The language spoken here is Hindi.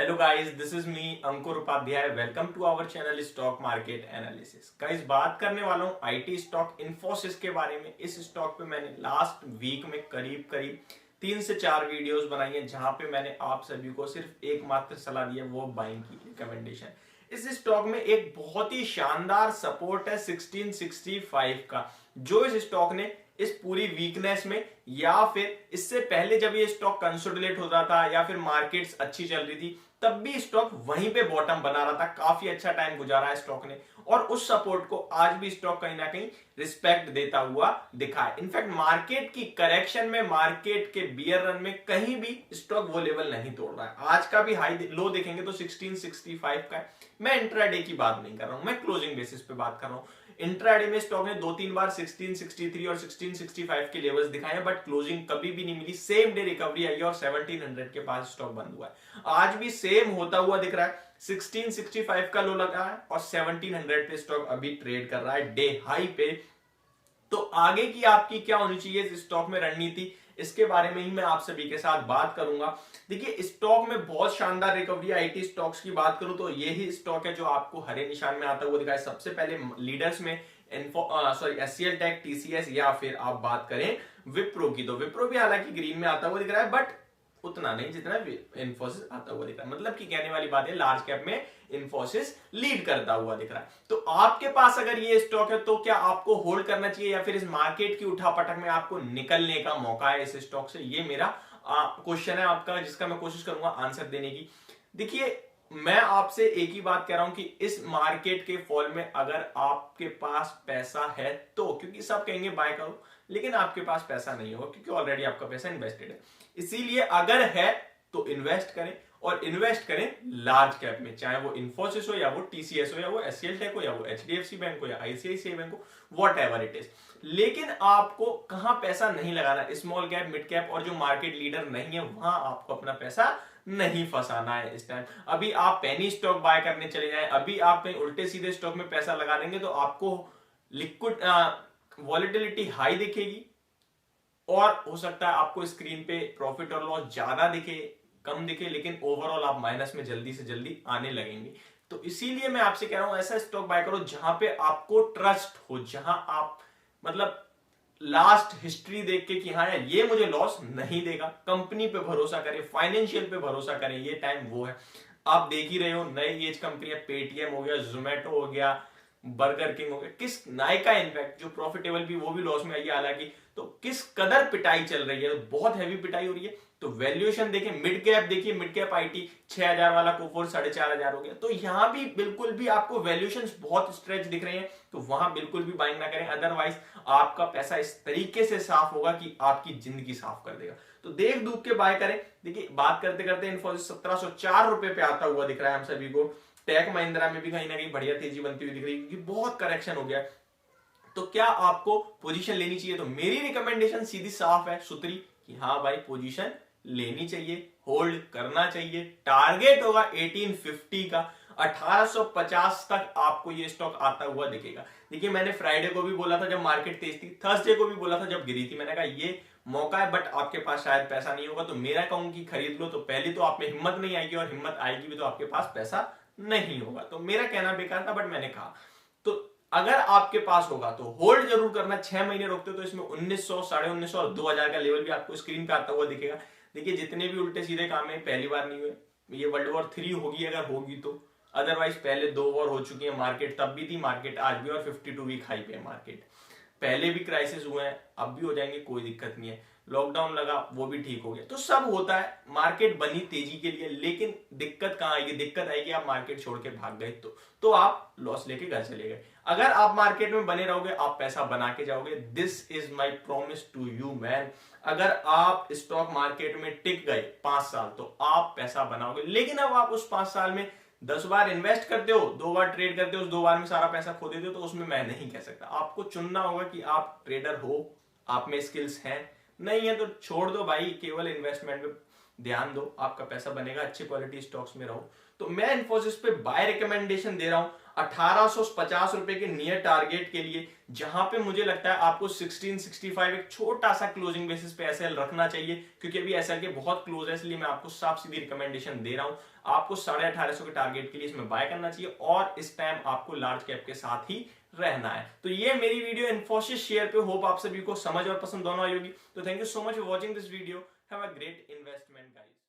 Hello guys, this is me Ankur Upadhyay. Welcome to our channel stock market analysis. Guys, बात करने वाला हूं आईटी स्टॉक इन्फोसिस के बारे में। इस स्टॉक पे मैंने लास्ट वीक में करीब करीब 3 से 4 वीडियोस बनाई है, जहां पे मैंने आप सभी को सिर्फ एकमात्र सलाह दी है, वो बाइंग की रिकमेंडेशन। इस स्टॉक में एक बहुत ही शानदार सपोर्ट है 1665 का, जो इस स्टॉक ने इस पूरी वीकनेस में या फिर इससे पहले जब ये स्टॉक कंसोलिडेट हो रहा था या फिर मार्केट्स अच्छी चल रही थी, तब भी स्टॉक वहीं पे बॉटम बना रहा था। काफी अच्छा टाइम गुजारा है स्टॉक ने और उस सपोर्ट को आज भी स्टॉक कहीं ना कहीं रिस्पेक्ट देता हुआ दिखा है। इनफैक्ट मार्केट की करेक्शन में, मार्केट के बियर रन में कहीं भी स्टॉक वो लेवल नहीं तोड़ रहा है। आज का भी हाई लो देखेंगे तो 1665 का है। मैं इंट्राडे की बात नहीं कर रहा हूं, मैं क्लोजिंग बेसिस पे बात कर रहा हूं। इंट्राडे में स्टॉक ने 2-3 बार 1663 और 1665 के लेवल्स दिखाए हैं, बट क्लोजिंग कभी भी नहीं मिली। सेम डे रिकवरी आई और 1700 के पास स्टॉक बंद हुआ है। आज भी सेम होता हुआ दिख रहा है। 1665 का लो लगा है और 1700 पे स्टॉक अभी ट्रेड कर रहा है डे हाई पे। तो आगे की आपकी क्या होनी चाहिए इस स्टॉक में रणनीति, इसके बारे में ही मैं आप सभी के साथ बात करूंगा। देखिए, स्टॉक में बहुत शानदार रिकवरी। आईटी स्टॉक्स की बात करूं तो यही स्टॉक है जो आपको हरे निशान में आता हुआ दिखा है। सबसे पहले लीडर्स में एचसीएल टेक, टीसीएस या फिर आप बात करें विप्रो की, तो विप्रो भी हालांकि ग्रीन में आता हुआ दिख रहा है, बट उतना नहीं जितना इन्फोसिस आता हुआ दिख रहा है। मतलब कि कहने वाली बात है, लार्ज कैप में इन्फोसिस लीड करता हुआ दिख रहा है। तो आपके पास अगर ये स्टॉक है तो क्या आपको होल्ड करना चाहिए या फिर इस मार्केट की उठापटक में आपको निकलने का मौका है इस स्टॉक से? ये मेरा क्वेश्चन है आपका, जिसका मैं कोशिश करूंगा आंसर देने की। देखिए, मैं आपसे एक ही बात कह रहा हूं कि इस मार्केट के फॉल में अगर आपके पास पैसा है तो, क्योंकि सब कहेंगे बाय करो, लेकिन आपके पास पैसा नहीं होगा क्योंकि ऑलरेडी आपका पैसा इन्वेस्टेड है। इसीलिए अगर है तो इन्वेस्ट करें, और इन्वेस्ट करें लार्ज कैप में, चाहे वो इन्फोसिस हो या वो टीसीएस हो या वो एचसीएल टेक हो या वो एचडीएफसी बैंक हो या आईसीआईसीआई बैंक हो, वॉट एवर इट इज। लेकिन आपको कहां पैसा नहीं लगाना, स्मॉल कैप, मिड कैप और जो मार्केट लीडर नहीं है वहां आपको अपना पैसा नहीं फंसाना है इस टाइम। अभी आप पेनी स्टॉक बाय करने चले जाएं, अभी आप कहीं उल्टे सीधे स्टॉक में पैसा लगा देंगे तो आपको लिक्विड वॉलेटिलिटी हाई दिखेगी और हो सकता है आपको स्क्रीन पे प्रॉफिट और लॉस ज्यादा दिखे, कम दिखे, लेकिन ओवरऑल आप माइनस में जल्दी से जल्दी आने लगेंगे। तो इसीलिए मैं आपसे कह रहा हूं ऐसा स्टॉक बाय करो जहां पे आपको ट्रस्ट हो, जहां आप मतलब लास्ट हिस्ट्री देख के कि हाँ यार ये मुझे लॉस नहीं देगा, कंपनी पे भरोसा करें, फाइनेंशियल पे भरोसा करें। ये टाइम वो है। आप देख ही रहे हो, नई एज कंपनियां, पेटीएम हो गया, जोमेटो हो गया, बर्गर किंग हो गया, किस नायका इनफैक्ट जो प्रॉफिटेबल भी, वो भी लॉस में आई है हालांकि, तो किस कदर पिटाई चल रही है, तो बहुत हैवी पिटाई हो रही है। तो वैल्यूएशन देखें, मिड कैप देखिए, मिड कैप आईटी 6000 वाला कोफोर 4500 हो गया। तो यहां भी बिल्कुल भी आपको वैल्यूएशन बहुत स्ट्रेच दिख रहे हैं, तो वहां बिल्कुल भी बाइंग ना करें, अदरवाइज आपका पैसा इस तरीके से साफ होगा कि आपकी जिंदगी साफ कर देगा। तो देख दूख के बाय करें। देखिए, बात करते करते इन्फोसिस 1704 रुपए पे आता हुआ दिख रहा है हम सभी को। टेक महिंद्रा में भी कहीं ना कहीं बढ़िया तेजी बनती हुई दिख रही है क्योंकि बहुत करेक्शन हो गया। तो क्या आपको पोजीशन लेनी चाहिए? तो मेरी रिकमेंडेशन सीधी साफ है, सुतरी, कि हाँ भाई पोजीशन लेनी चाहिए, होल्ड करना चाहिए। टारगेट होगा 1850 का, 1850 तक आपको ये स्टॉक आता हुआ दिखेगा। देखिए, मैंने फ्राइडे को भी बोला था जब मार्केट तेज थी, थर्सडे को भी बोला था जब गिरी थी, मैंने कहा ये मौका है, बट आपके पास शायद पैसा नहीं होगा। तो मेरा कहूं कि खरीद लो, तो पहले तो आप में हिम्मत नहीं आएगी, और हिम्मत आएगी भी तो आपके पास पैसा नहीं होगा। तो मेरा कहना बेकार था, बट मैंने कहा। तो अगर आपके पास होगा तो होल्ड जरूर करना। 6 महीने रोकते हो तो इसमें 1900, 1950 और 2000 का लेवल भी आपको स्क्रीन पे आता हुआ दिखेगा। देखिए, जितने भी उल्टे सीधे काम है पहली बार नहीं हुए। ये वर्ल्ड वॉर 3 होगी अगर होगी तो, अदरवाइज पहले 2 वॉर हो चुकी है। मार्केट तब भी थी, मार्केट आज भी, और 52 वीक हाई पे है मार्केट। पहले भी क्राइसिस हुए हैं, अब भी हो जाएंगे, कोई दिक्कत नहीं है। लॉकडाउन लगा, वो भी ठीक हो गया। तो सब होता है, मार्केट बनी तेजी के लिए, लेकिन दिक्कत कहां आएगी? दिक्कत आएगी आप मार्केट छोड़ के भाग गए तो आप लॉस लेके घर चले गए। अगर आप मार्केट में बने रहोगे, आप पैसा बना के जाओगे। This is my promise to you man. अगर आप स्टॉक मार्केट में टिक गए 5 साल तो आप पैसा बनाओगे। लेकिन अब आप उस 5 साल में 10 बार इन्वेस्ट करते हो, 2 बार ट्रेड करते हो, उस 2 बार में सारा पैसा खो देते हो, तो उसमें मैं नहीं कह सकता। आपको चुनना होगा कि आप ट्रेडर हो, आप में स्किल्स हैं, नहीं है तो छोड़ दो भाई, केवल इन्वेस्टमेंट में ध्यान दो, आपका पैसा बनेगा, अच्छी क्वालिटी स्टॉक्स में रहो। तो मैं इन्फोसिस पे बाय रिकमेंडेशन दे रहा हूं 1850 रुपए के नियर टारगेट के लिए, जहां पे मुझे लगता है आपको 1665 एक छोटा सा क्लोजिंग बेसिस पे एसएल रखना चाहिए, क्योंकि अभी एसएल के बहुत क्लोज है, इसलिए मैं आपको साफ सीधी रिकमेंडेशन दे रहा हूं। आपको 1850 के टारगेट के लिए इसमें बाय करना चाहिए और इस टाइम आपको लार्ज कैप के साथ ही रहना है। तो ये मेरी वीडियो इन्फोसिस शेयर पे, होप आप सभी को समझ और पसंद दोनों आई होगी। तो thank you so much for watching this video. Have a great investment guys.